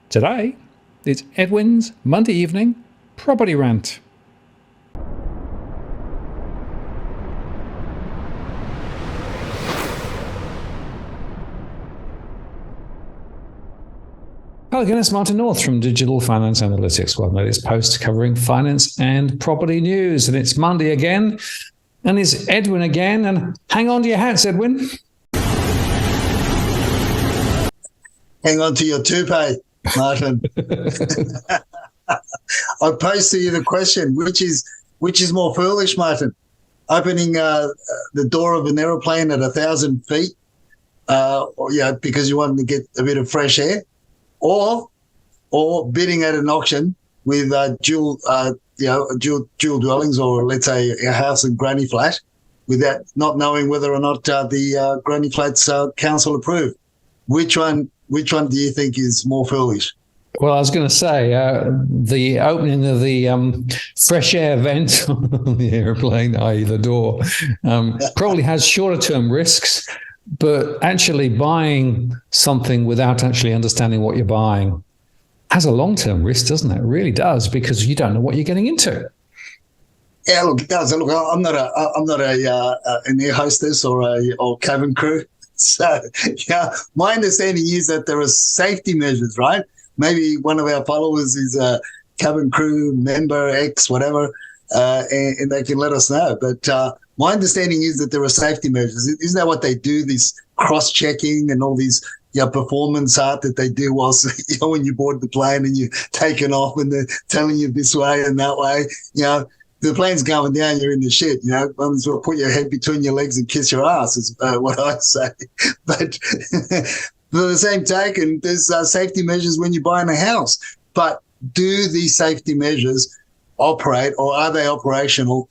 Today, it's Edwin's Monday evening property rant. Hello again, it's Martin North from Digital Finance Analytics. Well, I've made this post covering finance and property news, and it's Monday again, and it's Edwin again, and hang on to your hats, Edwin. Hang on to your toupee, Martin. I pose to you the question, which is more foolish, Martin? Opening the door of an aeroplane at 1,000 feet, because you wanted to get a bit of fresh air, or bidding at an auction with dual dwellings, or let's say a house and granny flat, without not knowing whether or not the granny flats council approved. Which one do you think is more foolish? Well, I was going to say the opening of the fresh air vent on the airplane, i.e. the door, probably has shorter-term risks, but actually buying something without actually understanding what you're buying has a long-term risk, doesn't it? It really does, because you don't know what you're getting into. Yeah, look, it does. Look, I'm not an air hostess or cabin crew. So, my understanding is that there are safety measures, right? Maybe one of our followers is a cabin crew member, X, whatever, and they can let us know. But my understanding is that there are safety measures. Isn't that what they do, this cross-checking and all these performance art that they do whilst, when you board the plane and you're taking off and they're telling you this way and that way, the plane's going down, you're in the shit, might as well put your head between your legs and kiss your ass is what I say. But for the same token, there's safety measures when you're buying a house. But do these safety measures operate, or are they operational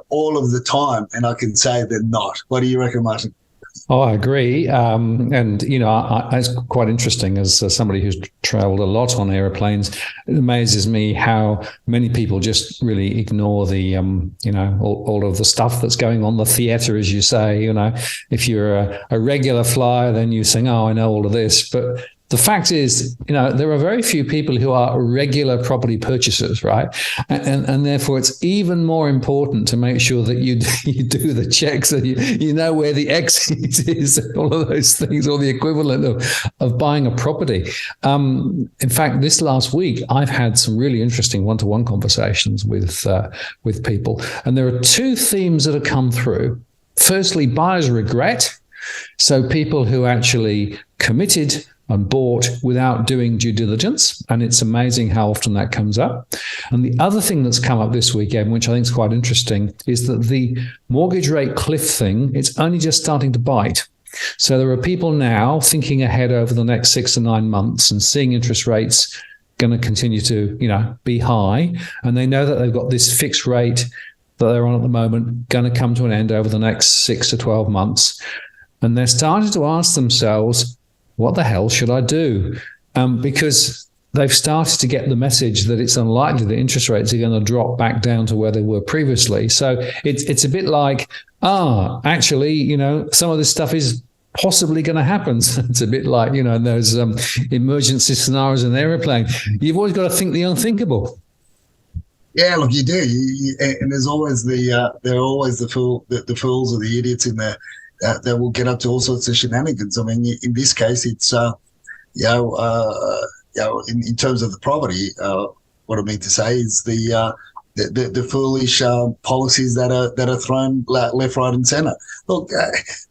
all of the time? And I can say they're not. What do you reckon, Martin? Oh, I agree. It's quite interesting as somebody who's traveled a lot on airplanes. It amazes me how many people just really ignore the, all of the stuff that's going on, the theatre, as you say. If you're a regular flyer, then you think, oh, I know all of this. But the fact is, there are very few people who are regular property purchasers, right? And therefore, it's even more important to make sure that you do the checks and you know where the exit is, and all of those things, or the equivalent of buying a property. In fact, this last week, I've had some really interesting one-to-one conversations with people, and there are two themes that have come through. Firstly, buyer's regret. So people who actually committed and bought without doing due diligence. And it's amazing how often that comes up. And the other thing that's come up this weekend, which I think is quite interesting, is that the mortgage rate cliff thing, it's only just starting to bite. So there are people now thinking ahead over the next 6 to 9 months and seeing interest rates going to continue to, be high. And they know that they've got this fixed rate that they're on at the moment going to come to an end over the next 6 to 12 months. And they're starting to ask themselves, what the hell should I do? Because they've started to get the message that it's unlikely that interest rates are going to drop back down to where they were previously. So it's a bit like, actually, some of this stuff is possibly going to happen. So it's a bit like, those emergency scenarios in the airplane. You've always got to think the unthinkable. Yeah, look, you do. And there's always there are always the fools or the idiots in there. That will get up to all sorts of shenanigans. I mean, in this case, it's in terms of the property. What I mean to say is the foolish policies that are thrown left, right, and centre. Look,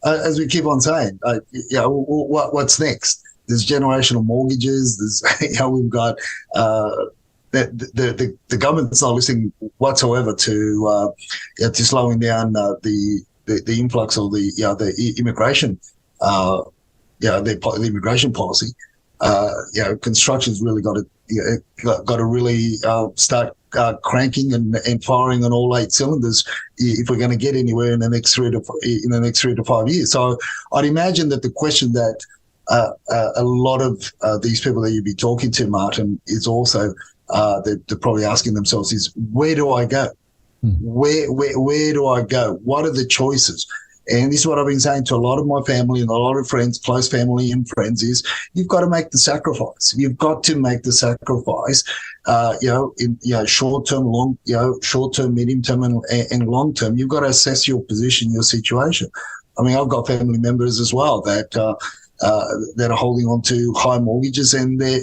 as we keep on saying, what's next? There's generational mortgages. There's we've got the government's not listening whatsoever to slowing down the influx of the immigration, the immigration policy. Construction's really got to really start cranking and firing on all 8 cylinders if we're going to get anywhere in the next 3 to 5 years. So I'd imagine that the question that a lot of these people that you'd be talking to, Martin, is also they're probably asking themselves is, where do I go? Where do I go? What are the choices? And this is what I've been saying to a lot of my family and a lot of friends, close family and friends, is you've got to make the sacrifice. You've got to make the sacrifice, short term, short term, medium term, and long term. You've got to assess your position, your situation. I mean, I've got family members as well that are holding on to high mortgages, and they're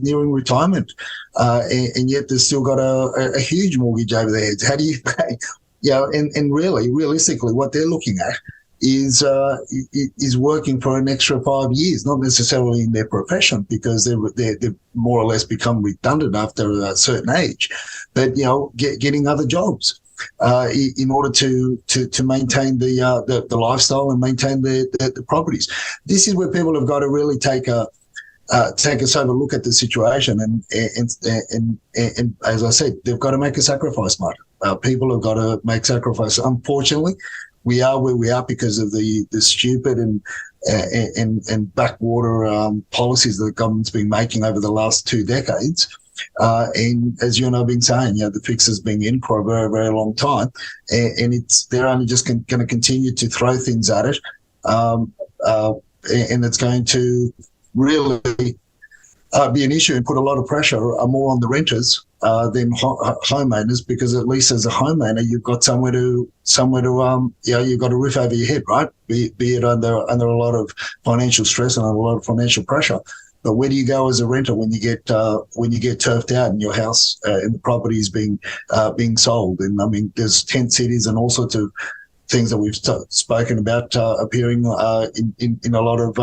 nearing retirement, and yet they've still got a huge mortgage over their heads. How do you pay? And really, realistically, what they're looking at is working for an extra 5 years, not necessarily in their profession, because they've more or less become redundant after a certain age, but getting other jobs in order to maintain the lifestyle and maintain the properties. This is where people have got to really take a sober look at the situation, and as I said, they've got to make a sacrifice, Martin. People have got to make sacrifice. Unfortunately, we are where we are because of the stupid and backwater policies that the government's been making over the last 2 decades. And as you and I have been saying, the fix has been in for a very, very long time, and they're only just going to continue to throw things at it, and it's going to really be an issue and put a lot of pressure more on the renters than homeowners, because at least as a homeowner, you've got somewhere to you've got a roof over your head, right? Be it under a lot of financial stress and a lot of financial pressure. But where do you go as a renter when you get turfed out and your house and the property is being sold? And I mean, there's tent cities and all sorts of things that we've spoken about appearing in a lot of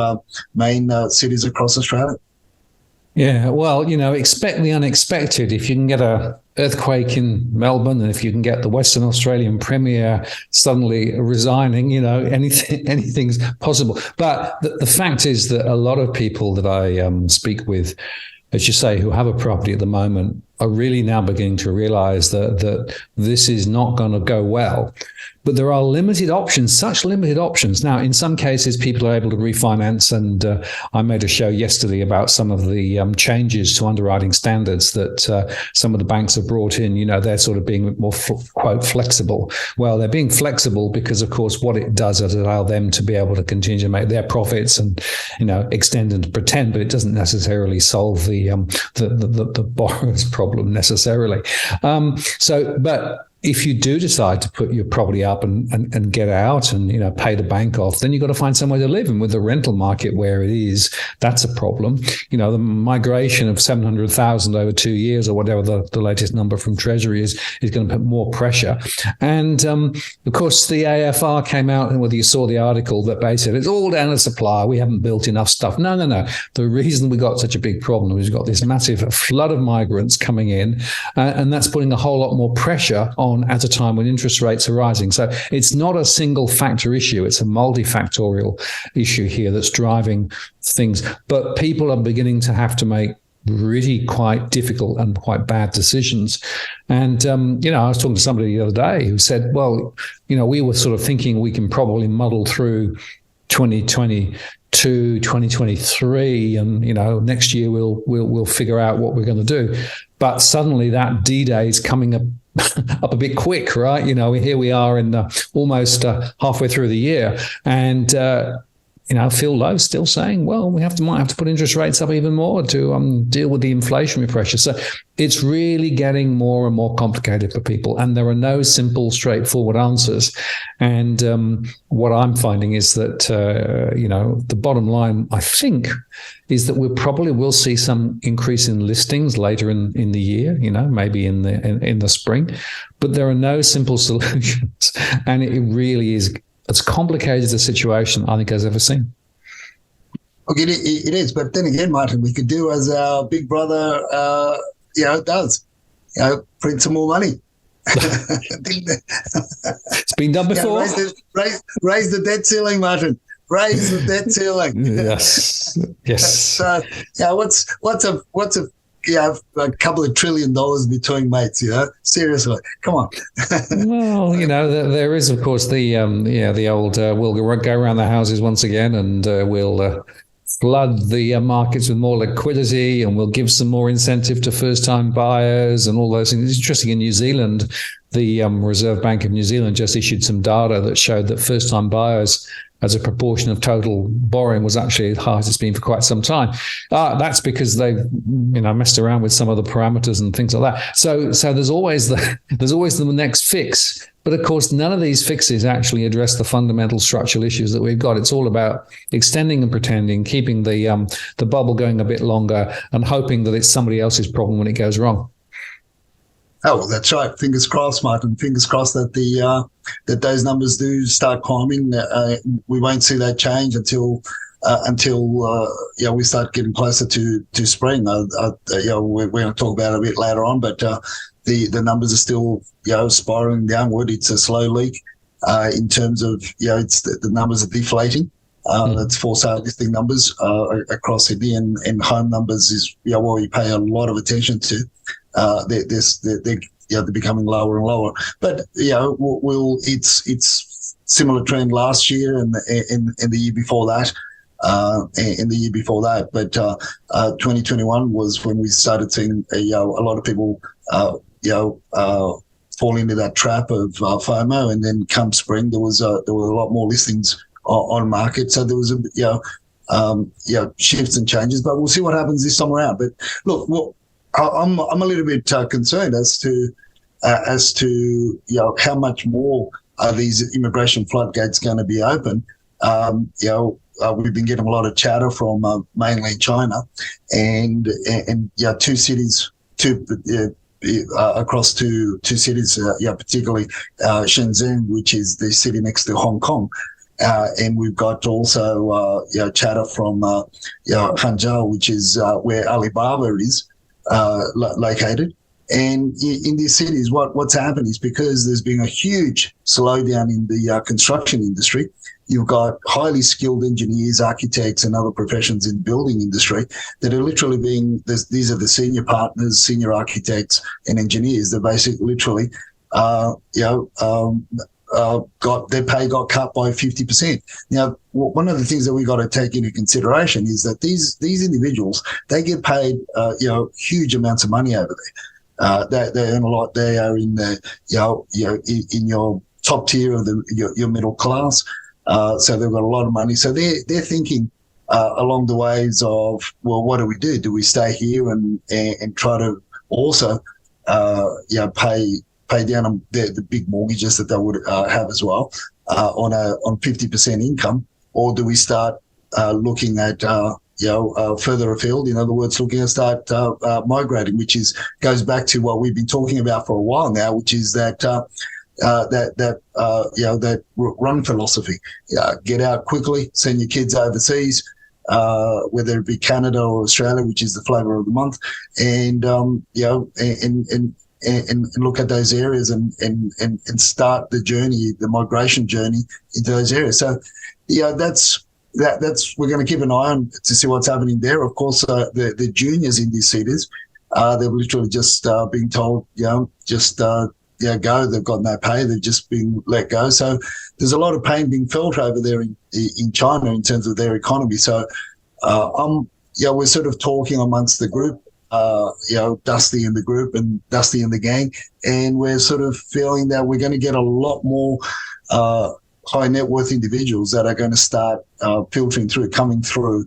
main cities across Australia. Yeah, well, expect the unexpected. If you can get a earthquake in Melbourne, and if you can get the Western Australian Premier suddenly resigning, anything's possible. But the fact is that a lot of people that I speak with, as you say, who have a property at the moment, are really now beginning to realize that this is not going to go well. But there are limited options, such limited options. Now, in some cases, people are able to refinance. And I made a show yesterday about some of the changes to underwriting standards that some of the banks have brought in. They're sort of being more, quote, flexible. Well, they're being flexible because, of course, what it does is allow them to be able to continue to make their profits and, extend and pretend, but it doesn't necessarily solve the borrower's problem necessarily. But if you do decide to put your property up and get out and, pay the bank off, then you've got to find somewhere to live. And with the rental market where it is, that's a problem. The migration of 700,000 over 2 years or whatever the latest number from Treasury is going to put more pressure. And, of course, the AFR came out, and whether you saw the article, that basically it's all down to supply. We haven't built enough stuff. No. The reason we got such a big problem is we've got this massive flood of migrants coming in, and that's putting a whole lot more pressure on at a time when interest rates are rising. So it's not a single factor issue. It's a multifactorial issue here that's driving things. But people are beginning to have to make really quite difficult and quite bad decisions. And, I was talking to somebody the other day who said, well, we were sort of thinking we can probably muddle through 2022, 2023, and next year we'll figure out what we're going to do. But suddenly that D-Day is coming up a bit quick, right? Here we are in almost halfway through the year, and Phil Lowe still saying, well, we might have to put interest rates up even more to deal with the inflationary pressure. So it's really getting more and more complicated for people, and there are no simple, straightforward answers. And what I'm finding is that the bottom line, I think, is that we probably will see some increase in listings later in the year, maybe in the spring, but there are no simple solutions, and it really is as complicated a situation I think I've ever seen. Okay, it is, but then again, Martin, we could do as our big brother, does, print some more money. It's been done before. Raise the debt ceiling, Martin. Raise the debt ceiling. Yes. What's a couple of $1 trillion between mates, seriously, come on. Well, there is, of course, the old we'll go around the houses once again, and we'll flood the markets with more liquidity, and we'll give some more incentive to first-time buyers and all those things. It's interesting, in New Zealand, the Reserve Bank of New Zealand just issued some data that showed that first-time buyers as a proportion of total borrowing was actually the highest it's been for quite some time. That's because they've messed around with some of the parameters and things like that. So there's always the next fix. But of course, none of these fixes actually address the fundamental structural issues that we've got. It's all about extending and pretending, keeping the bubble going a bit longer, and hoping that it's somebody else's problem when it goes wrong. Oh, well, that's right. Fingers crossed, Martin. Fingers crossed that that those numbers do start climbing. We won't see that change until we start getting closer to spring. We're going to talk about it a bit later on, but the numbers are still spiraling downward. It's a slow leak in terms of it's the numbers are deflating. That's for sale listing numbers across Sydney, and home numbers is what we pay a lot of attention to. They're becoming lower and lower, but it's similar trend last year and the year before that. But 2021 was when we started seeing a lot of people fall into that trap of FOMO, and then come spring there was a lot more listings on market, so there was shifts and changes. But we'll see what happens this time around. But look, I'm a little bit concerned as to how much more are these immigration floodgates going to be open. We've been getting a lot of chatter from mainland China, and two cities, across two cities, particularly Shenzhen, which is the city next to Hong Kong. And we've got also chatter from Hangzhou, which is where Alibaba is located. And in these cities, what's happened is, because there's been a huge slowdown in the construction industry, you've got highly skilled engineers, architects, and other professions in the building industry that are literally these are the senior partners, senior architects, and engineers. They're basically literally, got their pay got cut by 50%. Now, one of the things that we got to take into consideration is that these individuals, they get paid, huge amounts of money over there. They earn a lot. They are in the, in your top tier of your middle class. So they've got a lot of money. So they're thinking along the ways of, well, what do we do? Do we stay here and try to also, pay down on the big mortgages that they would have as well on 50% income, or do we start looking at further afield? In other words, looking at start migrating, which goes back to what we've been talking about for a while now, which is that run philosophy. Get out quickly, send your kids overseas, whether it be Canada or Australia, which is the flavour of the month, and look at those areas and start the journey, the migration journey into those areas. So, that's we're going to keep an eye on to see what's happening there. Of course, the juniors in these cities, they've literally just been told, go. They've got no pay. They've just been let go. So there's a lot of pain being felt over there in China in terms of their economy. So, we're sort of talking amongst the group. Dusty in the group and Dusty in the gang, and we're sort of feeling that we're going to get a lot more high net worth individuals that are going to start filtering through, coming through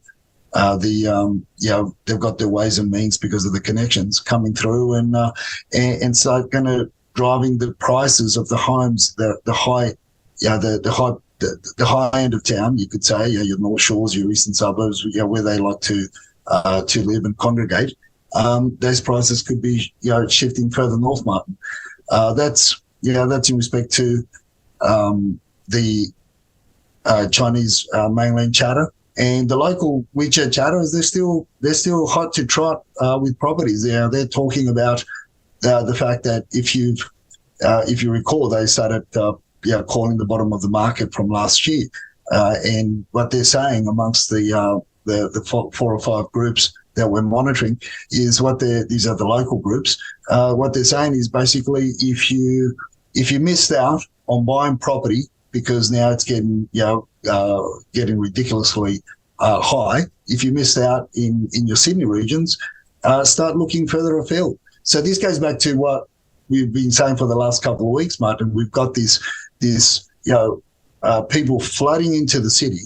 they've got their ways and means because of the connections coming through, and start going to driving the prices of the homes, the high end of town, you could say, your North Shores, your eastern suburbs, where they like to live and congregate. Those prices could be, shifting further north, Martin. That's in respect to the Chinese mainland chatter, and the local WeChat chatters. They're still hot to trot with properties. They're talking about the fact that if you recall, they started calling the bottom of the market from last year, and what they're saying amongst the 4 or 5 groups that we're monitoring is these are the local groups. What they're saying is basically if you missed out on buying property because now it's getting ridiculously high, if you missed out in your Sydney regions, start looking further afield. So this goes back to what we've been saying for the last couple of weeks, Martin. We've got this people flooding into the city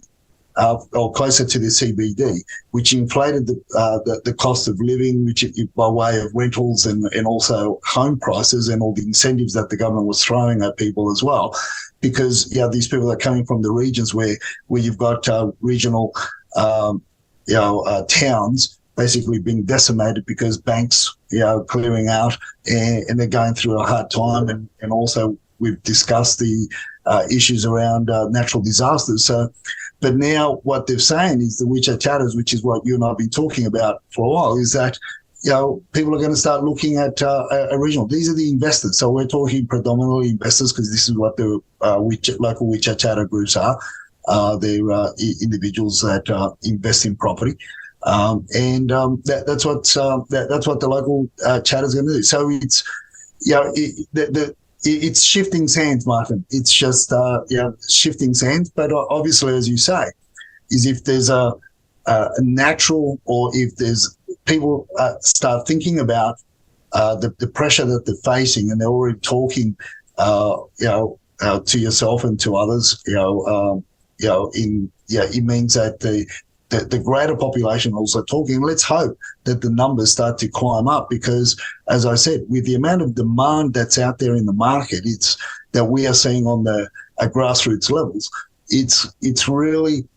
or closer to the CBD, which inflated the cost of living, which by way of rentals and also home prices and all the incentives that the government was throwing at people as well. Because these people are coming from the regions where you've got regional towns basically being decimated because banks clearing out and they're going through a hard time, and also we've discussed the issues around natural disasters. So, but now what they're saying is the WeChat chatters, which is what you and I have been talking about for a while, is that people are going to start looking at a regional. These are the investors. So we're talking predominantly investors because this is what the local WeChat chatter groups are. They're individuals that invest in property. That's what the local chatter is going to do. So it's it's shifting sands, Martin. It's just shifting sands. But obviously, as you say, is if there's a natural, or if there's people start thinking about the pressure that they're facing, and they're already talking, to yourself and to others, it means that the greater population also talking. Let's hope that the numbers start to climb up, because, as I said, with the amount of demand that's out there in the market, it's that we are seeing on the grassroots levels, it's really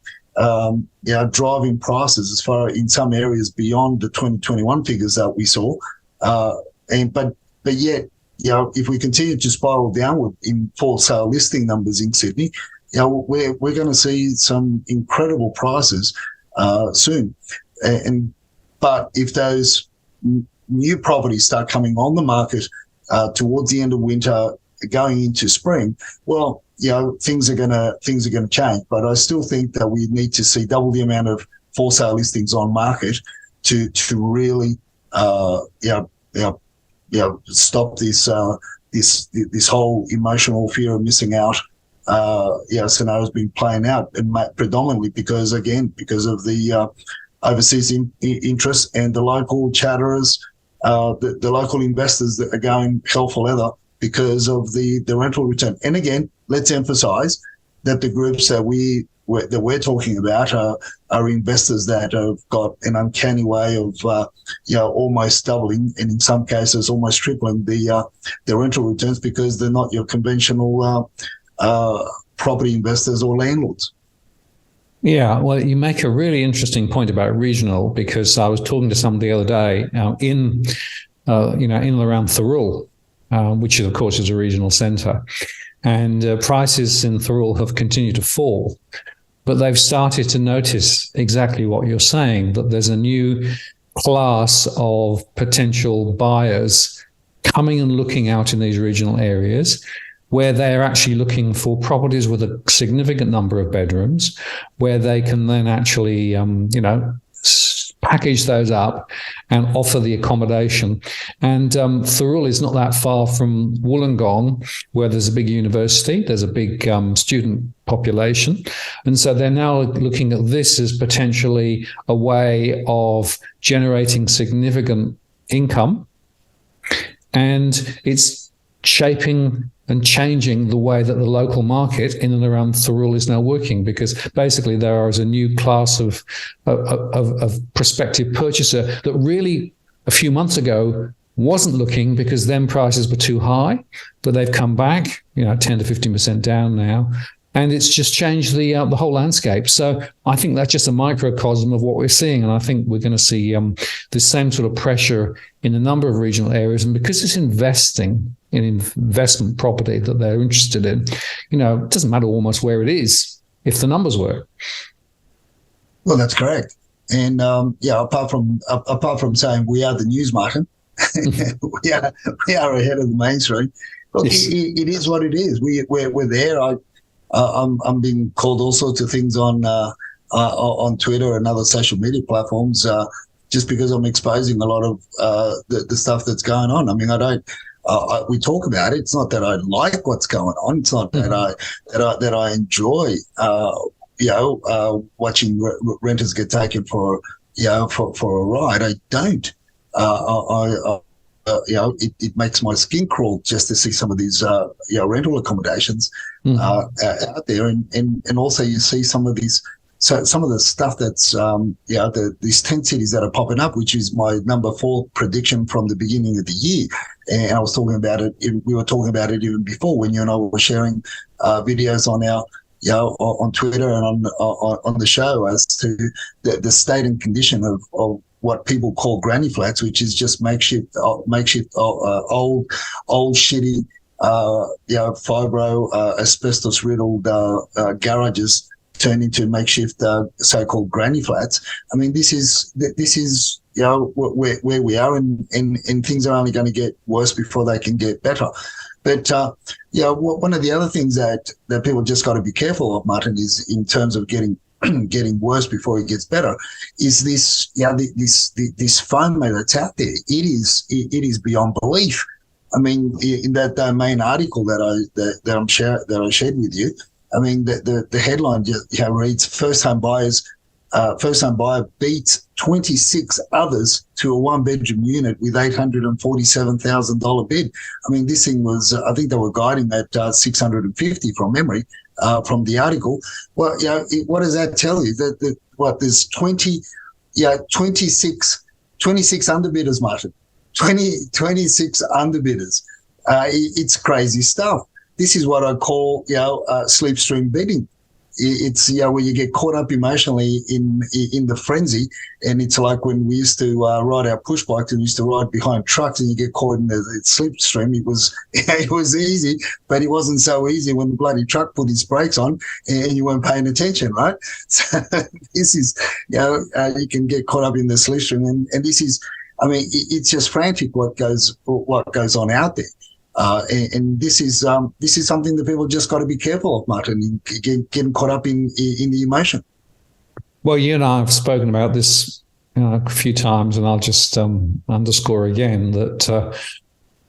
driving prices as far in some areas beyond the 2021 figures that we saw. But yet, if we continue to spiral downward in for sale listing numbers in Sydney, we're going to see some incredible prices soon. But if those new properties start coming on the market towards the end of winter, going into spring, well, things are gonna change. But I still think that we need to see double the amount of for sale listings on market to really stop this whole emotional fear of missing out scenario's been playing out, and predominantly because of the overseas interest and the local chatterers, the local investors that are going hell for leather because of the rental return. And again, let's emphasise that the groups that we're talking about are investors that have got an uncanny way of almost doubling, and in some cases almost tripling the rental returns, because they're not your conventional property investors or landlords. Yeah, well, you make a really interesting point about regional, because I was talking to somebody the other day in and around Thirroul, which of course is a regional centre, and prices in Thirroul have continued to fall, but they've started to notice exactly what you're saying, that there's a new class of potential buyers coming and looking out in these regional areas, where they're actually looking for properties with a significant number of bedrooms, where they can then actually, package those up and offer the accommodation. And Thirroul is not that far from Wollongong, where there's a big university, there's a big student population. And so they're now looking at this as potentially a way of generating significant income. And it's shaping and changing the way that the local market in and around Thirroul is now working, because basically there is a new class of prospective purchaser that really a few months ago wasn't looking, because then prices were too high, but they've come back, 10 to 15% down now. And it's just changed the whole landscape. So I think that's just a microcosm of what we're seeing. And I think we're going to see the same sort of pressure in a number of regional areas. And because it's investing in investment property that they're interested in, it doesn't matter almost where it is if the numbers work. Well, that's correct. And apart from saying we are the news market, we are ahead of the mainstream. Look, yes. It is what it is. We're there. I'm being called all sorts of things on Twitter and other social media platforms just because I'm exposing a lot of the stuff that's going on. I mean, we talk about it. It's not that I like what's going on. It's not that I enjoy watching renters get taken for a ride. I don't. It makes my skin crawl just to see some of these rental accommodations out there, and also you see some of these. So some of the stuff that's these tent cities that are popping up, which is my number 4 prediction from the beginning of the year, and I was talking about it. We were talking about it even before when you and I were sharing videos on our on Twitter and on the show as to the state and condition of what people call granny flats, which is just makeshift old shitty fibro asbestos riddled garages turned into makeshift so-called granny flats. I mean, this is where we are, and things are only going to get worse before they can get better. But one of the other things that people just got to be careful of, Martin, is in terms of getting worse before it gets better, is this this FOMO that's out there. It is beyond belief. I mean, in that main article that I shared with you, I mean, the headline just reads: first home buyer beats 26 others to a 1-bedroom unit with $847,000 bid. I mean, this thing was, I think they were guiding at 650 from memory from the article. Well, what does that tell you? That there's 26 underbidders, Martin. 26 underbidders. It's crazy stuff. This is what I call, slipstream bidding. It's where you get caught up emotionally in the frenzy, and it's like when we used to ride our push bikes and used to ride behind trucks, and you get caught in the slipstream. It was easy, but it wasn't so easy when the bloody truck put its brakes on and you weren't paying attention, right? So this is you can get caught up in the slipstream, and this is, I mean, it's just frantic what goes on out there. And this is something that people just got to be careful of, Martin, getting caught up in the emotion. Well, you and I have spoken about this a few times, and I'll just underscore again that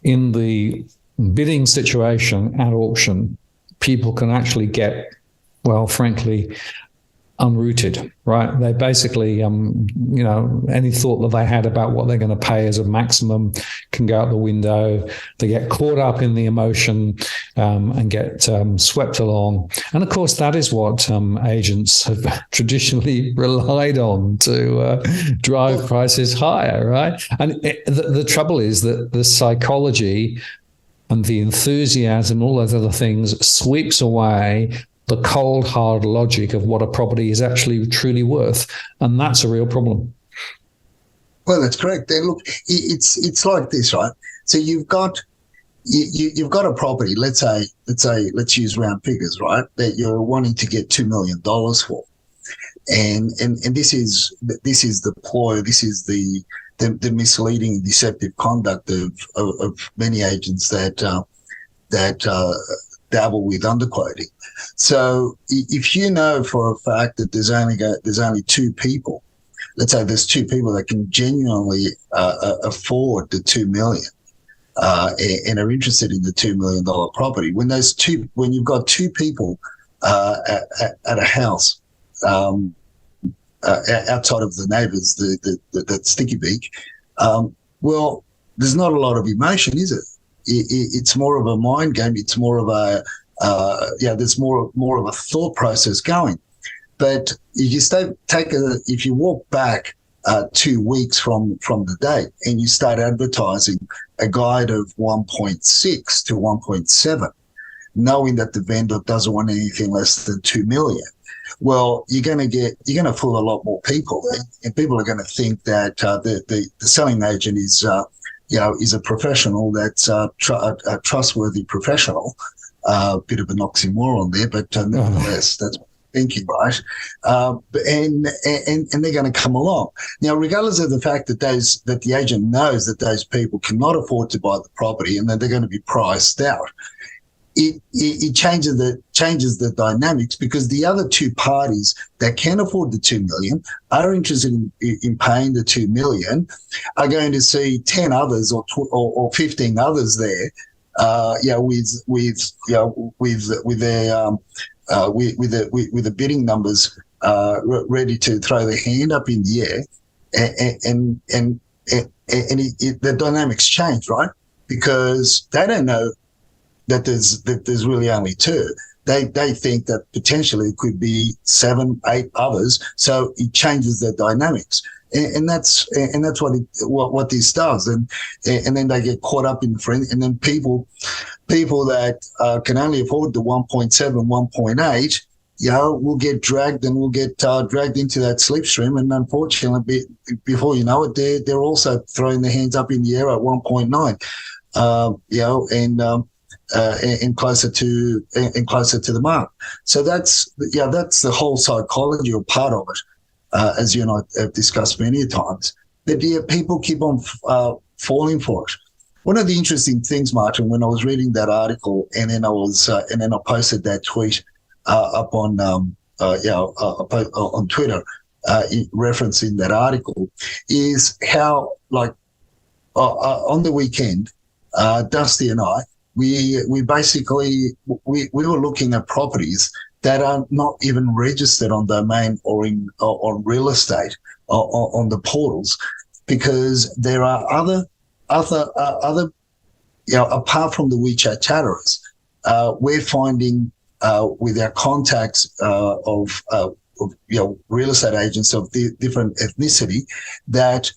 in the bidding situation at auction, people can actually get, well, frankly, unrooted, right? They basically, any thought that they had about what they're going to pay as a maximum can go out the window. They get caught up in the emotion and get swept along. And of course, that is what agents have traditionally relied on to drive prices higher, right? And the trouble is that the psychology and the enthusiasm, all those other things, sweeps away the cold, hard logic of what a property is actually truly worth, and that's a real problem. Well, that's correct. And look, it's like this, right? So you've got a property. Let's use round figures, right? That you're wanting to get $2 million for, and this is the ploy. This is the misleading, deceptive conduct of many agents that dabble with underquoting. So if you know for a fact that there's only 2 people, let's say there's 2 people that can genuinely afford the $2 million and are interested in the $2 million property, when you've got 2 people at a house outside of the neighbours, that sticky beak, well, there's not a lot of emotion, is it? It's more of a mind game. It's more of a there's more of a thought process going. But if you walk back 2 weeks from the date and you start advertising a guide of 1.6 to 1.7, knowing that the vendor doesn't want anything less than 2 million, well, you're going to fool a lot more people, and people are going to think that the selling agent is a professional that's a trustworthy professional. Bit of an oxymoron there, but nevertheless, that's what I'm thinking, right? And they're going to come along. Now, regardless of the fact that the agent knows that those people cannot afford to buy the property and that they're going to be priced out, it changes the dynamics, because the other 2 parties that can afford the 2 million are interested in paying the 2 million, are going to see 10 others or 15 others there, with their with the bidding numbers ready to throw their hand up in the air, and the dynamics change, right? Because they don't know that there's really only two. They think that potentially it could be 7, 8 others. So it changes the dynamics, and that's what this does. And then they get caught up in the frenzy, and then people that can only afford the 1.7, 1.8, will get dragged dragged into that slipstream. And unfortunately, before you know it, they're also throwing their hands up in the air at 1.9, and closer to the mark. So that's the whole psychology or part of it, as you and I have discussed many times. But people keep on falling for it. One of the interesting things, Martin, when I was reading that article, and then I posted that tweet up on Twitter, referencing that article, is how on the weekend, Dusty and I, we were looking at properties that are not even registered on domain or on real estate or on the portals, because there are other apart from the WeChat chatterers, we're finding with our contacts of real estate agents of different ethnicity, that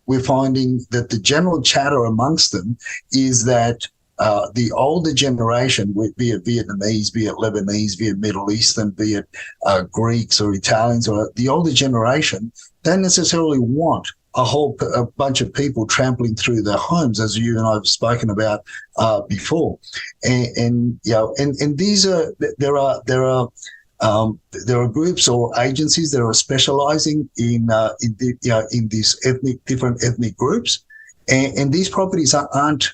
we're finding that the general chatter amongst them is that the older generation, be it Vietnamese, be it Lebanese, be it Middle Eastern, be it Greeks or Italians, or the older generation, don't necessarily want a bunch of people trampling through their homes, as you and I have spoken about before. And these are there are groups or agencies that are specializing in these different ethnic groups, and these properties aren't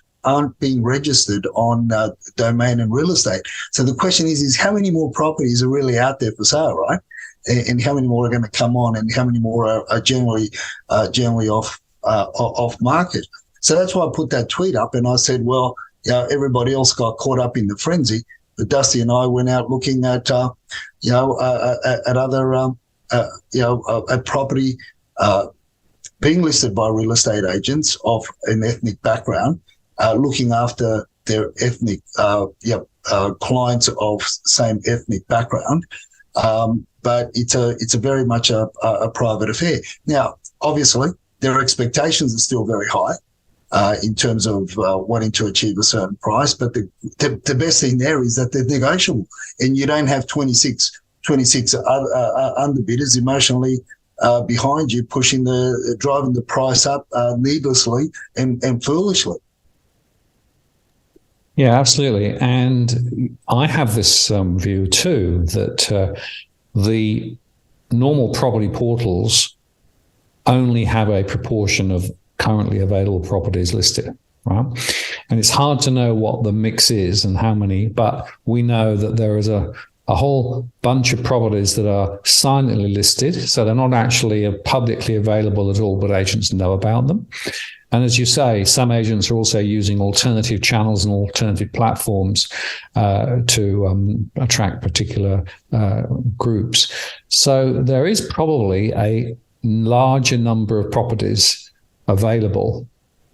being registered on domain and real estate. So the question is how many more properties are really out there for sale, right? And how many more are going to come on, and how many more are generally off market? So that's why I put that tweet up, and I said, well, everybody else got caught up in the frenzy, but Dusty and I went out looking at other at property being listed by real estate agents of an ethnic background, looking after their ethnic clients of same ethnic background. But it's a very much a private affair. Now, obviously, their expectations are still very high in terms of wanting to achieve a certain price. But the best thing there is that they're negotiable, and you don't have 26 underbidders emotionally behind you, driving the price up needlessly and foolishly. Yeah, absolutely. And I have this view too, that the normal property portals only have a proportion of currently available properties listed, right? And it's hard to know what the mix is and how many, but we know that there is a whole bunch of properties that are silently listed, so they're not actually publicly available at all, but agents know about them. And as you say, some agents are also using alternative channels and alternative platforms to attract particular groups. So there is probably a larger number of properties available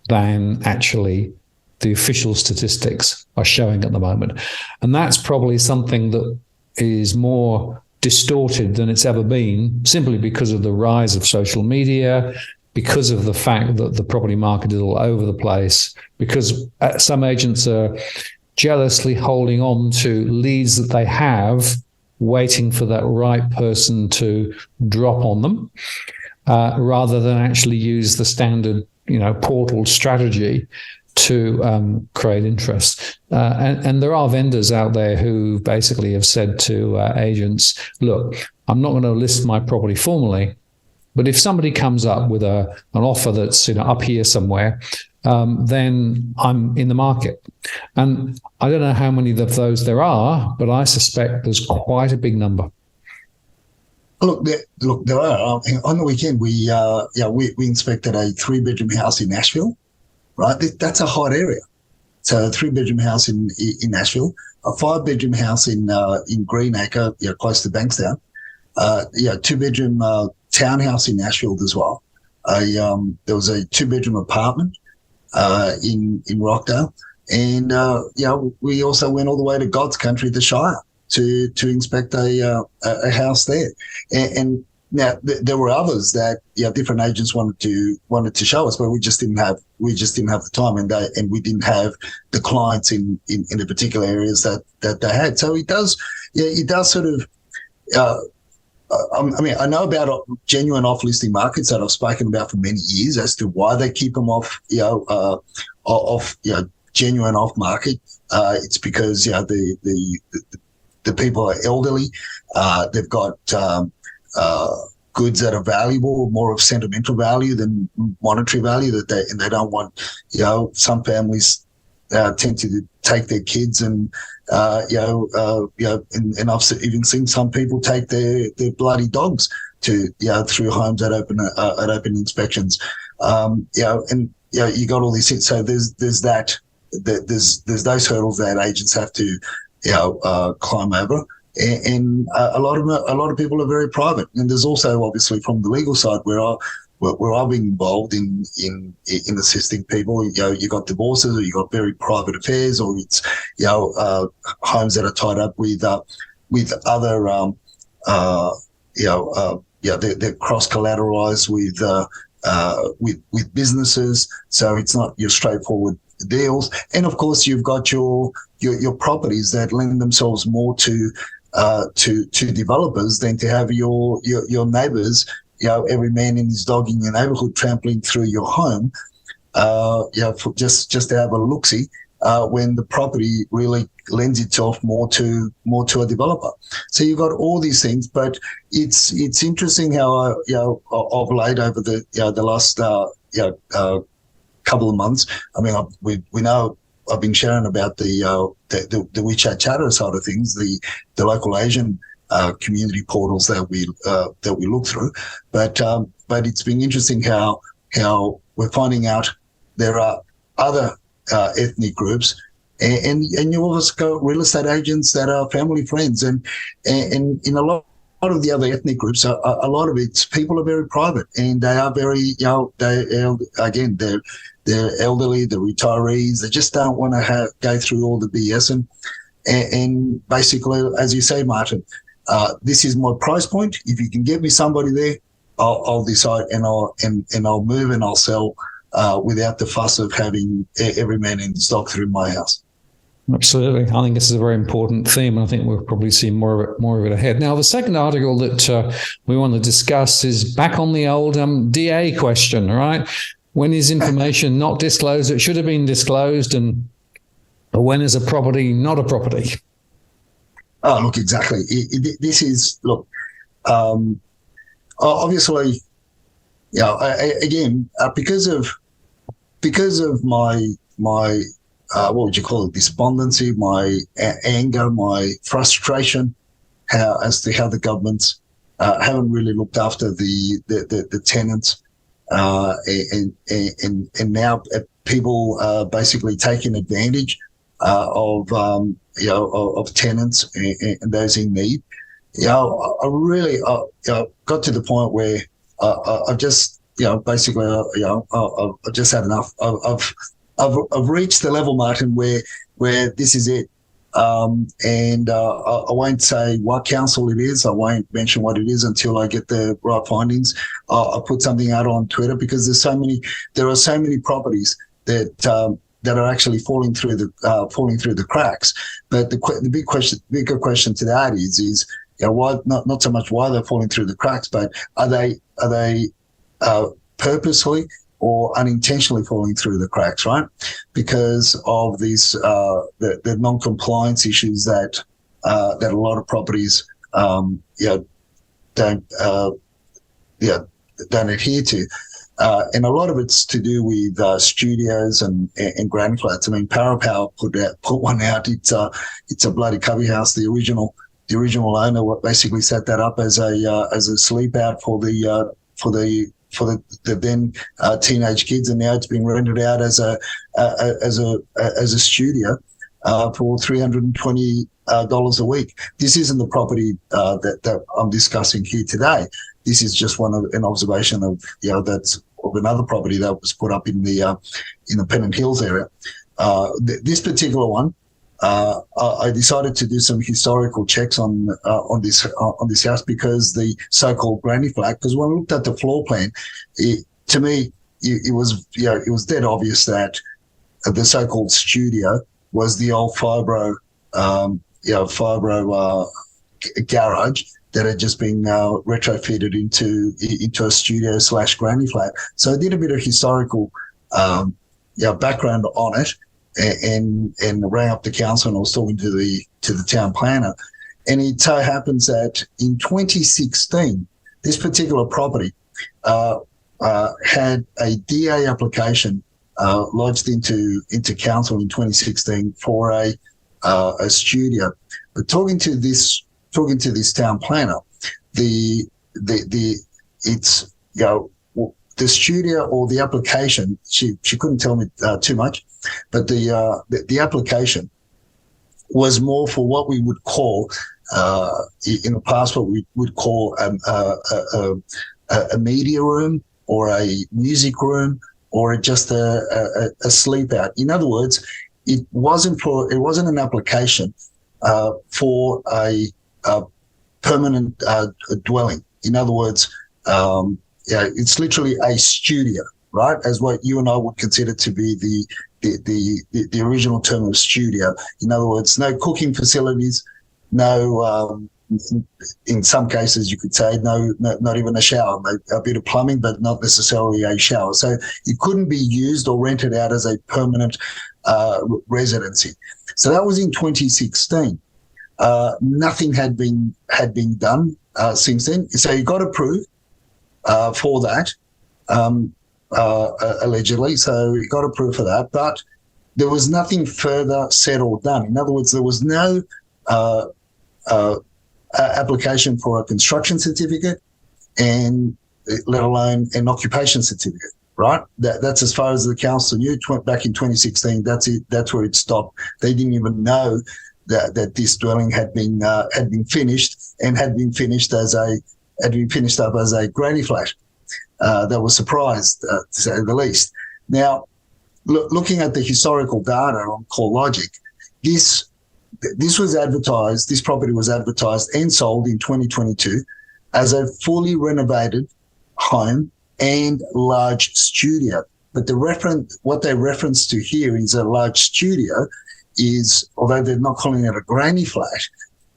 than actually the official statistics are showing at the moment. And that's probably something that is more distorted than it's ever been, simply because of the rise of social media, because of the fact that the property market is all over the place, because some agents are jealously holding on to leads that they have, waiting for that right person to drop on them, rather than actually use the standard, portal strategy to create interest. And there are vendors out there who basically have said to agents, look, I'm not going to list my property formally, but if somebody comes up with an offer that's up here somewhere, then I'm in the market. And I don't know how many of those there are, but I suspect there's quite a big number. Look, there are. On the weekend, we inspected a 3-bedroom house in Nashville. Right, that's a hot area. So a 3-bedroom house in Nashville, a 5-bedroom house in Greenacre, close to Bankstown, 2-bedroom townhouse in Nashville as well. There was a 2-bedroom apartment in Rockdale, and we also went all the way to God's country, the Shire, to inspect a house there, and now there were others that different agents wanted to show us, but we just didn't have the time, and we didn't have the clients in the particular areas that they had. So it does sort of. I know about genuine off-listing markets that I've spoken about for many years as to why they keep them off genuine off-market. It's because the people are elderly. They've got goods that are valuable, more of sentimental value than monetary value. And they don't want. Some families tend to take their kids and and I've even seen some people take their bloody dogs to through homes that open inspections. You got all these things. So there's those hurdles that agents have to climb over. And a lot of people are very private, and there's also obviously from the legal side where I've been involved in assisting people. You got divorces, or you got very private affairs, or it's homes that are tied up with other they're cross collateralized with businesses, so it's not your straightforward deals. And of course, you've got your properties that lend themselves more to developers than to have your neighbours. Every man and his dog in your neighbourhood trampling through your home, for just to have a look-see, when the property really lends itself more to a developer. So you've got all these things, but it's interesting how of late over the last couple of months. I mean, we know I've been sharing about the WeChat chatter side of things, the local Asian community portals that we look through, but it's been interesting how we're finding out there are other ethnic groups, and you always got real estate agents that are family friends, and in a lot of the other ethnic groups, a lot of it's people are very private, and they are very they're elderly, they're retirees, they just don't want to go through all the BS, and basically, as you say, Martin. This is my price point. If you can get me somebody there, I'll decide, and I'll move and I'll sell without the fuss of having every man in the stock through my house. Absolutely. I think this is a very important theme, and I think we'll probably see more of it ahead. Now, the second article that we want to discuss is back on the old DA question, right? When is information not disclosed? It should have been disclosed, and when is a property not a property? Oh, look, exactly. This is, look, obviously, again, because of my what would you call it, despondency, my anger, my frustration, as to how the governments haven't really looked after the tenants, and now people are basically taking advantage of tenants and those in need. I really got to the point where I just basically I just had enough. I've reached the level, Martin, where this is it. And I won't say what council it is. I won't mention what it is until I get the right findings. I'll put something out on Twitter, because there are so many properties that are actually falling through the cracks. But the bigger question to that is why, not so much why they're falling through the cracks, but are they purposely or unintentionally falling through the cracks, right? Because of these the non-compliance issues that a lot of properties don't adhere to. And a lot of it's to do with studios and granny flats. I mean, Parapower put one out. It's a bloody cubby house. The original owner basically set that up as a sleep out for the the then teenage kids, and now it's being rented out as a studio for $320 a week. This isn't the property that I'm discussing here today. This is just an observation of that's of another property that was put up in the Pennant Hills area. This particular one, I decided to do some historical checks on this house, because the so-called granny flat. Because when I looked at the floor plan, to me it was dead obvious that the so-called studio was the old fibro garage that had just been retrofitted into a studio / granny flat. So I did a bit of historical background on it, and rang up the council, and I was talking to the town planner. And it so happens that in 2016, this particular property had a DA application lodged into council in 2016 for a studio. But talking to this town planner, the studio, or the application, she couldn't tell me too much, but the application was more for what we would call in the past what we would call a media room, or a music room, or just a sleep out. In other words, it wasn't an application for a permanent dwelling. In other words, it's literally a studio, right? As what you and I would consider to be the original term of studio. In other words, no cooking facilities, no, in some cases you could say not even a shower, a bit of plumbing, but not necessarily a shower. So it couldn't be used or rented out as a permanent residency. So that was in 2016. Nothing had been done since then. So he got approved for that, allegedly. So he got approved for that, but there was nothing further said or done. In other words, there was no application for a construction certificate, and let alone an occupation certificate. Right, that's as far as the council knew. Back in 2016, that's it. That's where it stopped. They didn't even know that this dwelling had been finished, and had been finished up as a granny flat. That was surprised, to say the least. Now, looking at the historical data on CoreLogic, this was advertised. This property was advertised and sold in 2022 as a fully renovated home and large studio. But what they reference to here is a large studio is, although they're not calling it a granny flat,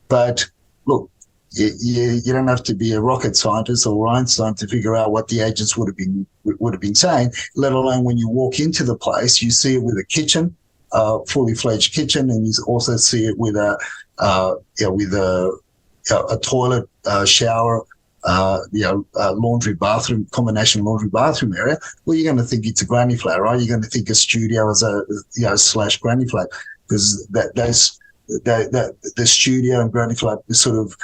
but look, you don't have to be a rocket scientist or Einstein to figure out what the agents would have been saying, let alone when you walk into the place, you see it with a kitchen, fully fledged kitchen, and you also see it with a toilet, shower, laundry bathroom, combination laundry bathroom area. Well, you're going to think it's a granny flat, right? You're going to think a studio as a / granny flat, because the studio and granny flat is sort of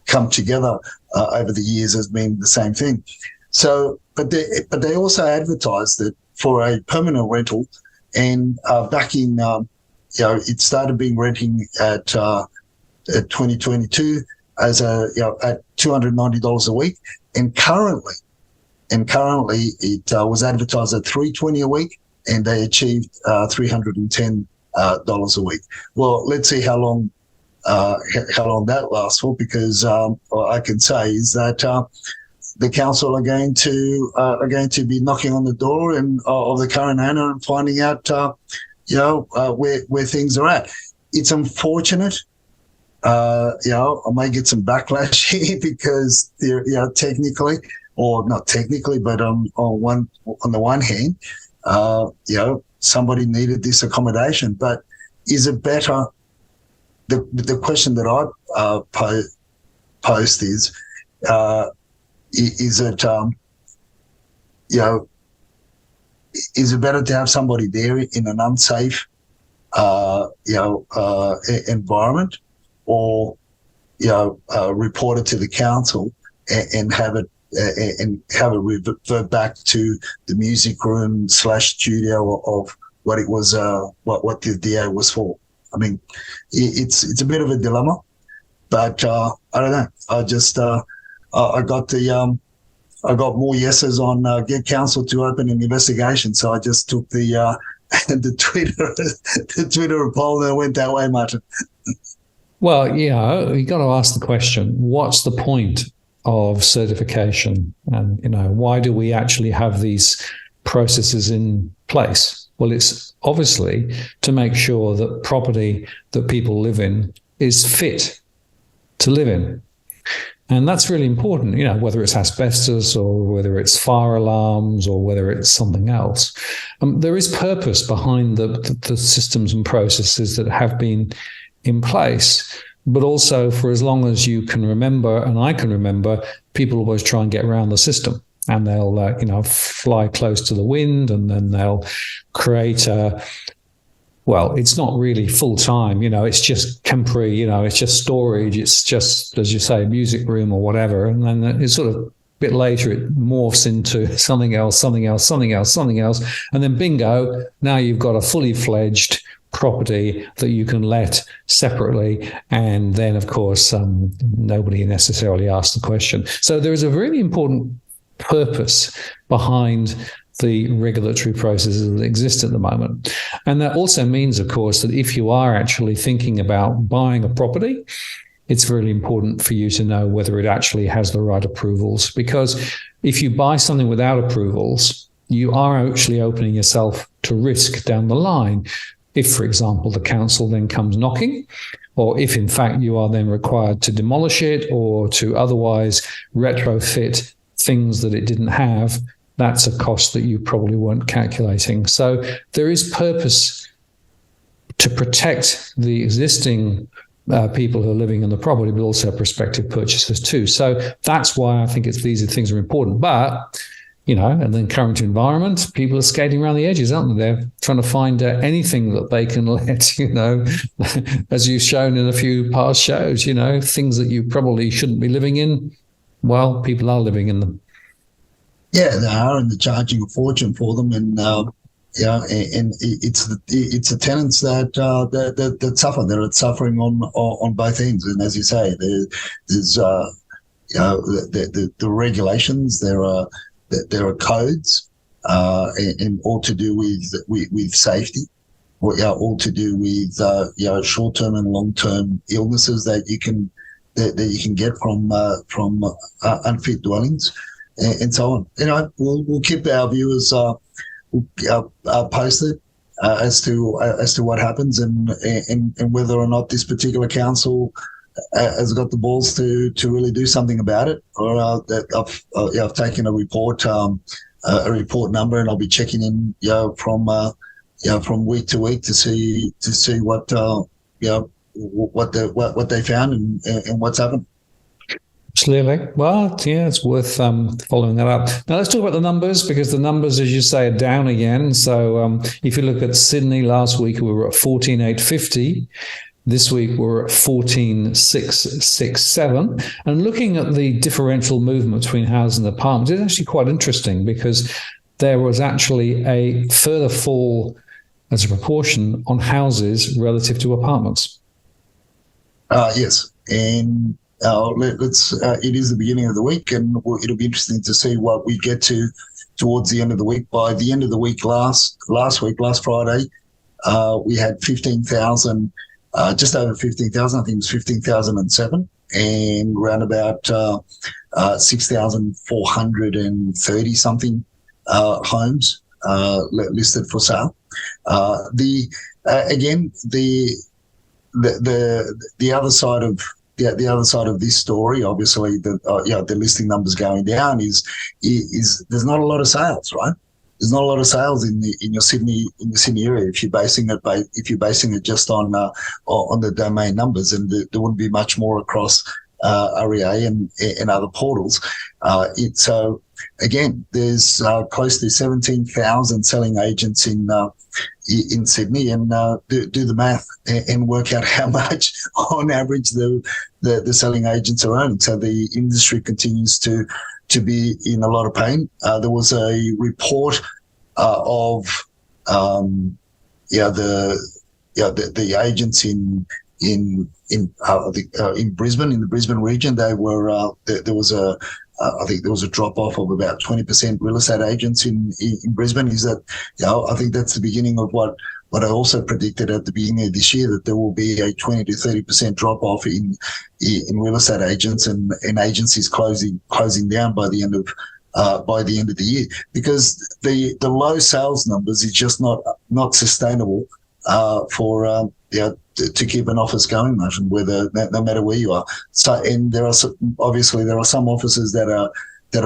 come together over the years as being the same thing. So, but they also advertised it for a permanent rental, and back in it started being renting at 2022 as at $290 a week, and currently it was advertised at $320 a week, and they achieved $310 a week. Well, let's see how long that lasts for, because what I can say is that the council are going to be knocking on the door of the current owner and finding out where things are at. It's unfortunate. I may get some backlash here because technically, or not technically, but on the one hand, somebody needed this accommodation. But is it better? The question that I posed is it is it better to have somebody there in an unsafe environment, or report it to the council and have it and have it revert back to the music room / studio of what it was, what the DA was for. I mean, it's a bit of a dilemma, but I don't know. I just I got more yeses on get council to open an investigation, so I just took the Twitter poll and went that way, Martin. Well, you got to ask the question: what's the point of certification, and why do we actually have these processes in place? Well, it's obviously to make sure that property that people live in is fit to live in. And that's really important, whether it's asbestos or whether it's fire alarms or whether it's something else. There is purpose behind the systems and processes that have been in place. But also, for as long as you can remember, and I can remember, people always try and get around the system. And they'll, fly close to the wind, and then they'll create it's not really full time, it's just temporary, it's just storage, it's just, as you say, a music room or whatever. And then it's sort of a bit later, it morphs into something else. And then bingo, now you've got a fully fledged property that you can let separately. And then, of course, nobody necessarily asks the question. So there is a really important purpose behind the regulatory processes that exist at the moment. And that also means, of course, that if you are actually thinking about buying a property, it's really important for you to know whether it actually has the right approvals. Because if you buy something without approvals, you are actually opening yourself to risk down the line. If, for example, the council then comes knocking, or if, in fact, you are then required to demolish it or to otherwise retrofit things that it didn't have, that's a cost that you probably weren't calculating. So there is purpose to protect the existing people who are living in the property, but also prospective purchasers too. So that's why I think these things are important. But, in the current environment, people are skating around the edges, aren't they? They're trying to find anything that they can let, as you've shown in a few past shows, things that you probably shouldn't be living in. Well, people are living in them. Yeah, they are, and they're charging a fortune for them, and and it's the tenants that suffer. They're suffering on both ends, and as you say, there's the regulations. There are codes, and all to do with safety, all to do with short-term and long-term illnesses that you can get from unfit dwellings. And so on. We'll keep our viewers posted as to what happens and whether or not this particular council has got the balls to really do something about it. Or I've taken a report number, and I'll be checking in from week to week to see what they found and what's happened. Absolutely. Well, yeah, it's worth following that up. Now, let's talk about the numbers, because the numbers, as you say, are down again. So if you look at Sydney last week, we were at 14,850. This week, we're at 14,667. And looking at the differential movement between houses and apartments, it's actually quite interesting, because there was actually a further fall as a proportion on houses relative to apartments. Yes. And it is the beginning of the week, and it'll be interesting to see what we get to towards the end of the week. By the end of the week, last Friday, we had 15,000, just over 15,000. I think it was 15,007, and around about 6,430 something homes listed for sale. The other side of the other side of this story, obviously, the listing numbers going down is there's not a lot of sales, right? There's not a lot of sales in your Sydney area if you're basing it just on the domain numbers, and there wouldn't be much more across REA and other portals. So again, there's close to 17,000 selling agents in Sydney, and do the math and work out how much on average the selling agents are earning. So the industry continues to be in a lot of pain. There was a report of the agents in Brisbane, in the Brisbane region. They were there was a I think there was a drop off of about 20% real estate agents in Brisbane. Is that, I think that's the beginning of what I also predicted at the beginning of this year, that there will be a 20 to 30% drop off in real estate agents and agencies closing down by the end of the year, because the low sales numbers is just not sustainable for to keep an office going, Martin, no matter where you are. So, and there are some offices that are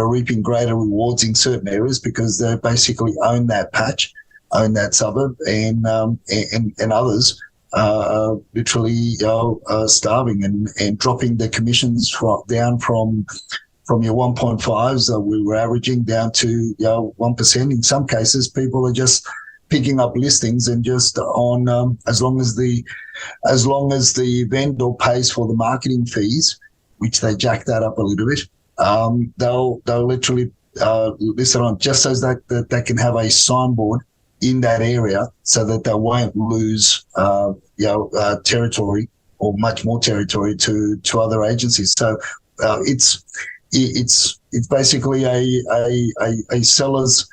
reaping greater rewards in certain areas because they basically own that patch, own that suburb, and others are literally starving and dropping the commissions down from your 1.5s that we were averaging down to 1%. In some cases, people are just picking up listings and just on as long as the vendor pays for the marketing fees, which they jack that up a little bit, they'll literally list it on just so that they can have a signboard in that area so that they won't lose territory or much more territory to other agencies. So it's basically a seller's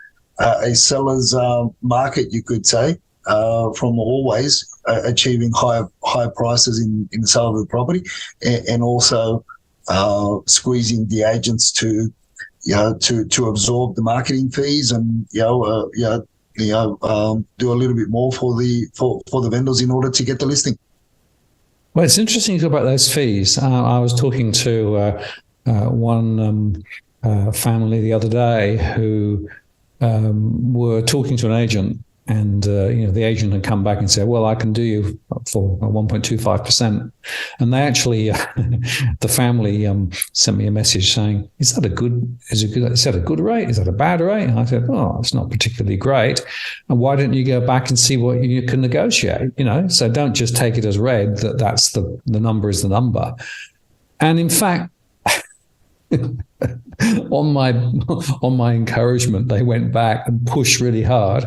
market, you could say, from always achieving higher prices in the sale of the property, and also squeezing the agents to absorb the marketing fees and do a little bit more for the vendors in order to get the listing. Well, it's interesting to talk about those fees. I was talking to one family the other day who were talking to an agent, and the agent had come back and said, "Well, I can do you for 1.25%," and they actually, the family sent me a message saying, "Is that a good rate? Is that a bad rate?" And I said, "Oh, it's not particularly great. And why don't you go back and see what you can negotiate? So don't just take it as read that that's the number is the number." And in fact, on my encouragement, they went back and pushed really hard.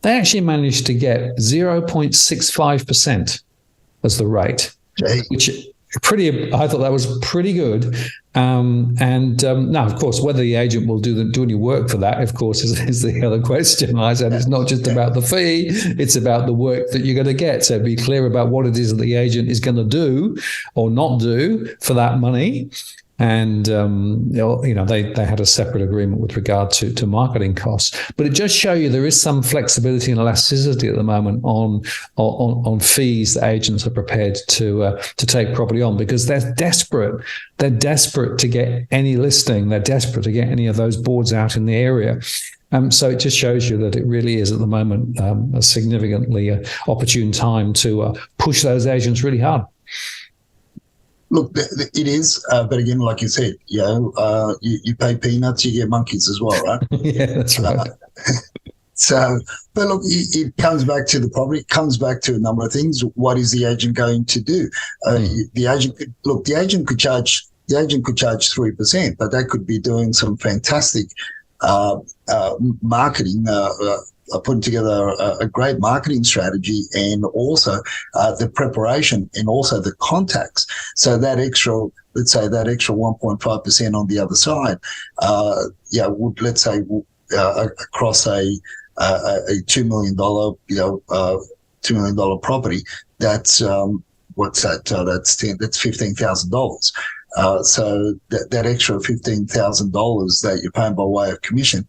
They actually managed to get 0.65% as the rate, which I thought that was pretty good. Now, of course, whether the agent will do any work for that, of course, is the other question. I said it's not just about the fee; it's about the work that you're going to get. So be clear about what it is that the agent is going to do or not do for that money. And, they had a separate agreement with regard to marketing costs. But it just shows you there is some flexibility and elasticity at the moment on fees that agents are prepared to take property on, because they're desperate. They're desperate to get any listing. They're desperate to get any of those boards out in the area. So it just shows you that it really is at the moment a significantly opportune time to push those agents really hard. Look, it is, but again, like you said, you pay peanuts, you get monkeys as well, right? Yeah, that's right. But look, it comes back to the property. It comes back to a number of things. What is the agent going to do? The agent could charge 3%, but they could be doing some fantastic marketing. Putting together a great marketing strategy, and also the preparation and also the contacts. So that extra, let's say that extra 1.5% on the other side, would, let's say, across a $2 million, $2 million property, that's what's that? That's $15,000. So that extra $15,000 that you're paying by way of commission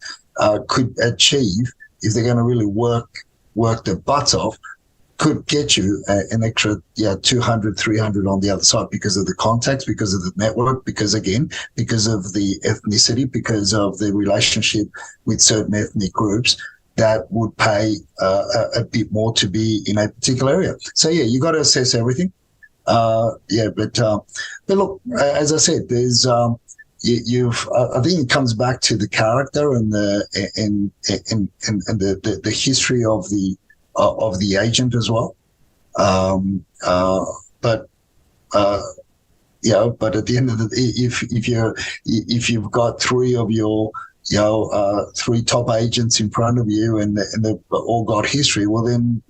could achieve, if they're going to really work their butts off, could get you an extra 200, 300 on the other side, because of the contacts, because of the network, because of the ethnicity, because of the relationship with certain ethnic groups that would pay a bit more to be in a particular area. So you got to assess everything. But look, as I said, there's I think it comes back to the character and the history of the agent as well. But at the end of the day, if you've got three of your three top agents in front of you and they've all got history, well then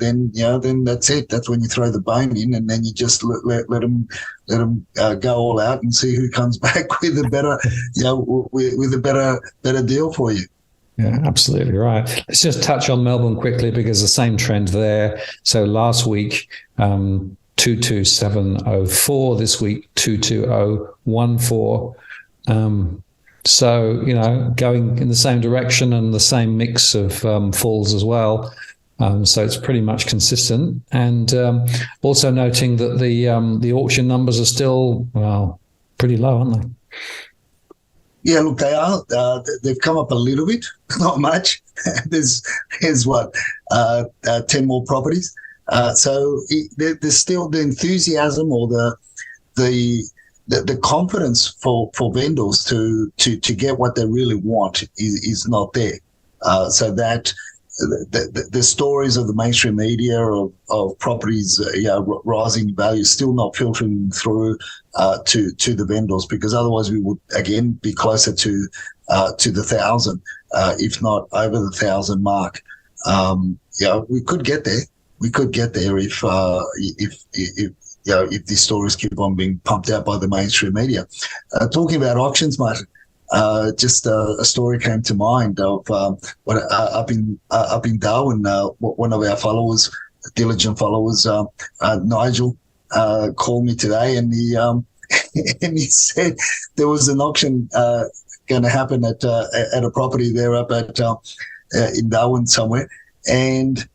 that's it. That's when you throw the bone in, and then you just let them go all out and see who comes back with a better with a better deal for you. Yeah, absolutely right. Let's just touch on Melbourne quickly because the same trend there. So last week, 22704. This week, 22014. So, going in the same direction and the same mix of falls as well. So it's pretty much consistent. And also noting that the auction numbers are still, pretty low, aren't they? Yeah, look, they are. They've come up a little bit, not much. There's 10 more properties. So there's still the enthusiasm or the confidence for vendors to get what they really want is not there. So that the stories of the mainstream media of properties rising in value still not filtering through to the vendors, because otherwise we would again be closer to the 1,000, if not over the 1,000 mark. We could get there. We could get there if these stories keep on being pumped out by the mainstream media. Talking about auctions, Martin, just a story came to mind of up in Darwin. One of our followers, diligent followers, Nigel, called me today, and he and he said there was an auction going to happen at a property there up at in Darwin somewhere, and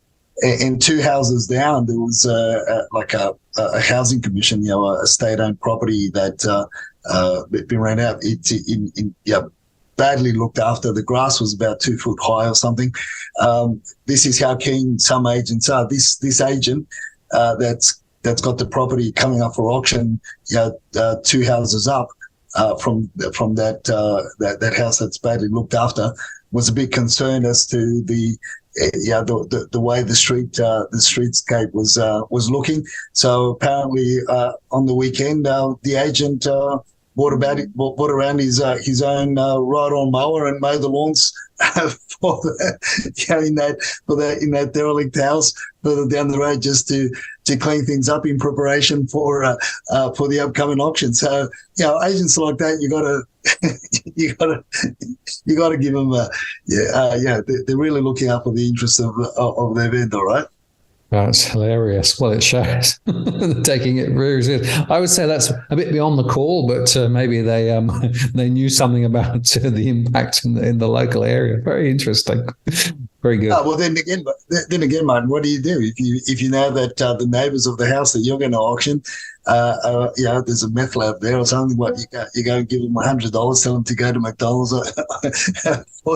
two houses down there was a housing commission, a state-owned property that been rent out. It's badly looked after. The grass was about 2 foot high or something. This is how keen some agents are. This agent that's got the property coming up for auction, two houses up from that house that's badly looked after, was a bit concerned as to the way the streetscape was looking. So apparently on the weekend, the agent bought around his own ride-on mower and mowed the lawns in that derelict house further down the road, just to clean things up in preparation for the upcoming auction. So agents like that, you got to give them they're really looking out for the interests of their vendor, right? That's hilarious. Well, it shows taking it very seriously. I would say that's a bit beyond the call, but maybe they knew something about the impact in the local area. Very interesting. Very good. Well, then again, Martin, what do you do if you know that the neighbours of the house that you're going to auction, there's a meth lab there or something? What you go and give them $100, tell them to go to McDonald's for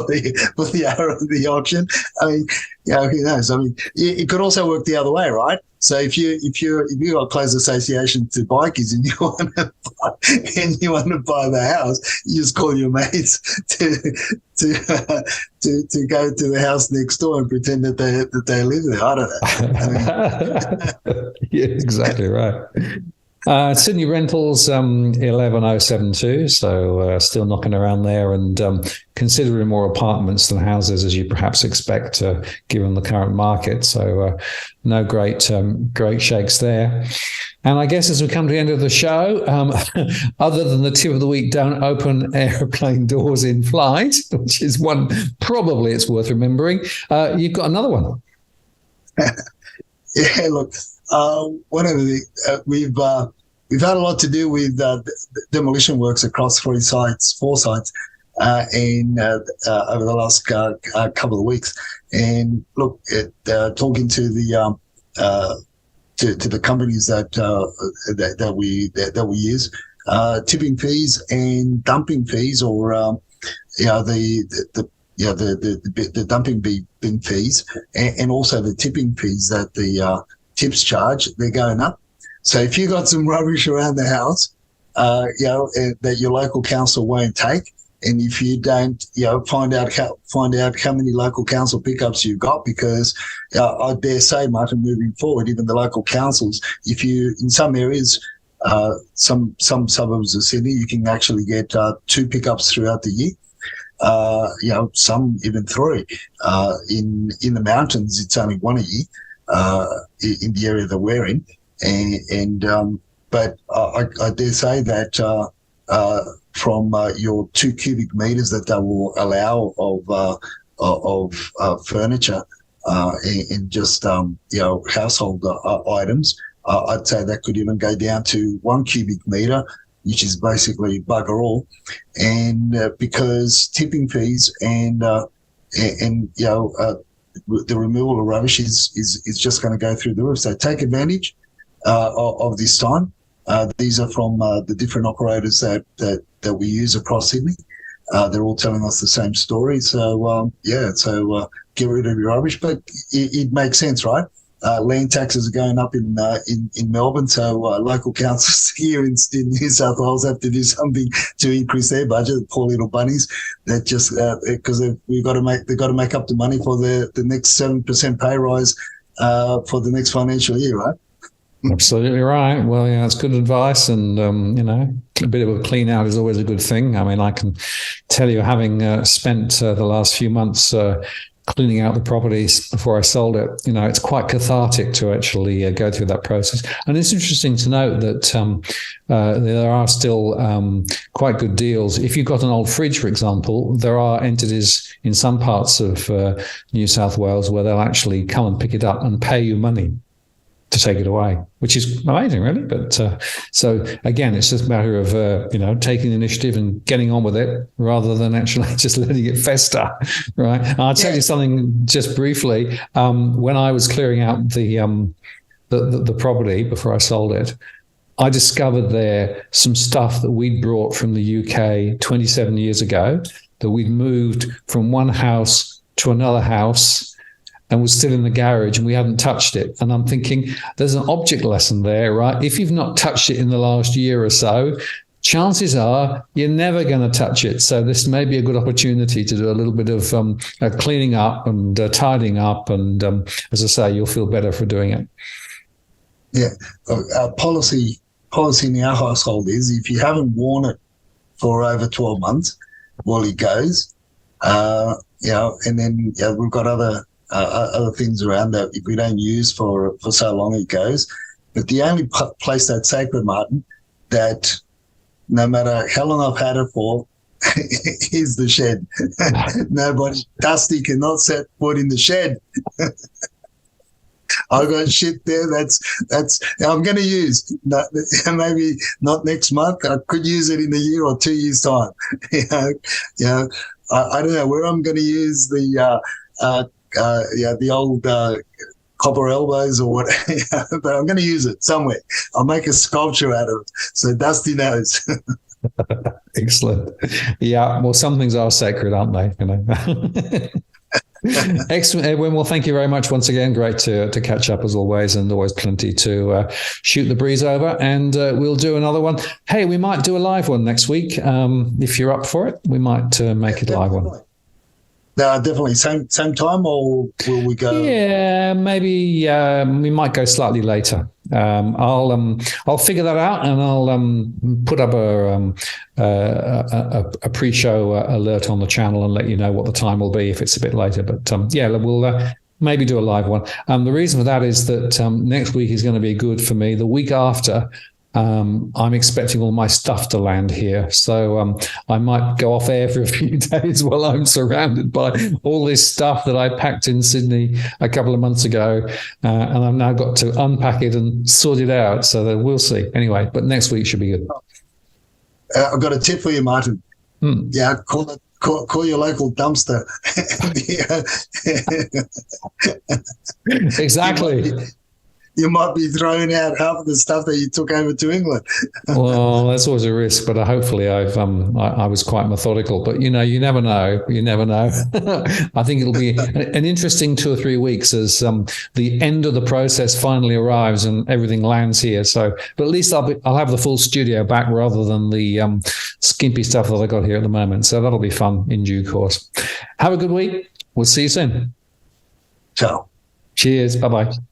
the hour of the auction? I mean, who knows? I mean, it could also work the other way, right? So if you got close association to bikies and you want to buy the house, you just call your mates to go to the house next door and pretend that they live there. I don't know. Yeah, exactly right. Sydney Rentals 11072, so still knocking around there and considering more apartments than houses, as you perhaps expect, given the current market. So no great shakes there. And I guess as we come to the end of the show, other than the tip of the week, don't open aeroplane doors in flight, which is one probably it's worth remembering. You've got another one. Yeah, look. One of the we've had a lot to do with demolition works across four sites, and over the last couple of weeks. And look, talking to the companies that we use, tipping fees and dumping fees, or the dumping bin fees, and also the tipping fees that the tips charge, they're going up. So if you got some rubbish around the house, that your local council won't take. And if you don't, find out how many local council pickups you've got, because I dare say, Martin, moving forward, even the local councils, if you in some areas, some suburbs of Sydney, you can actually get 2 pickups throughout the year. Some even 3. In the mountains, it's only 1 a year. In the area that we're in, but I dare say that from your 2 cubic meters that they will allow of furniture and just household items, I'd say that could even go down to 1 cubic meter, which is basically bugger all, and because tipping fees and the removal of rubbish is just going to go through the roof. So take advantage of this time. These are from the different operators that we use across Sydney. They're all telling us the same story. So get rid of your rubbish, but it makes sense, right? Land taxes are going up in Melbourne, so local councils here in New South Wales have to do something to increase their budget. The poor little bunnies that just because they've got to make up the money for the next 7% pay rise for the next financial year, right? Absolutely right. Well, yeah, that's good advice, and a bit of a clean out is always a good thing. I mean, I can tell you, having spent the last few months cleaning out the properties before I sold it, it's quite cathartic to actually go through that process. And it's interesting to note that there are still quite good deals. If you've got an old fridge, for example, there are entities in some parts of New South Wales where they'll actually come and pick it up and pay you money to take it away, which is amazing, really. But so again, it's just a matter of taking the initiative and getting on with it rather than actually just letting it fester, right? I'll tell you something just briefly. When I was clearing out the property before I sold it, I discovered there some stuff that we'd brought from the UK 27 years ago, that we'd moved from one house to another house and was still in the garage and we hadn't touched it. And I'm thinking, there's an object lesson there, right? If you've not touched it in the last year or so, chances are you're never going to touch it. So this may be a good opportunity to do a little bit of cleaning up and tidying up. And as I say, you'll feel better for doing it. Yeah. Our policy in our household is if you haven't worn it for over 12 months, well, it goes. And then we've got other things around that if we don't use for so long, it goes. But the only place that's sacred, Martin, that no matter how long I've had it for, is the shed. Nobody, Dusty cannot set foot in the shed. I got shit there that's I'm going to use. Maybe not next month. I could use it in a year or 2 years' time. I don't know where I'm going to use the old copper elbows or what, but I'm going to use it somewhere. I'll make a sculpture out of it, so Dusty knows. Excellent. Yeah, well, some things are sacred, aren't they? Excellent, Edwin. Well, thank you very much once again. Great to catch up as always, and always plenty to shoot the breeze over. And we'll do another one. Hey, we might do a live one next week. If you're up for it, we might make it a live one. No, definitely. Same time, or will we go? Yeah, maybe we might go slightly later. I'll figure that out, and I'll put up a pre-show alert on the channel and let you know what the time will be if it's a bit later. But we'll maybe do a live one. The reason for that is that next week is going to be good for me. The week after, I'm expecting all my stuff to land here. So I might go off air for a few days while I'm surrounded by all this stuff that I packed in Sydney a couple of months ago. And I've now got to unpack it and sort it out. So we'll see. Anyway, but next week should be good. I've got a tip for you, Martin. Yeah, call your local dumpster. you might be throwing out half of the stuff that you took over to England. Well, that's always a risk, but hopefully I was quite methodical. But you never know. You never know. I think it'll be an interesting 2 or 3 weeks as the end of the process finally arrives and everything lands here. So, but at least I'll have the full studio back rather than the skimpy stuff that I got here at the moment. So that'll be fun in due course. Have a good week. We'll see you soon. Ciao. Cheers. Bye-bye.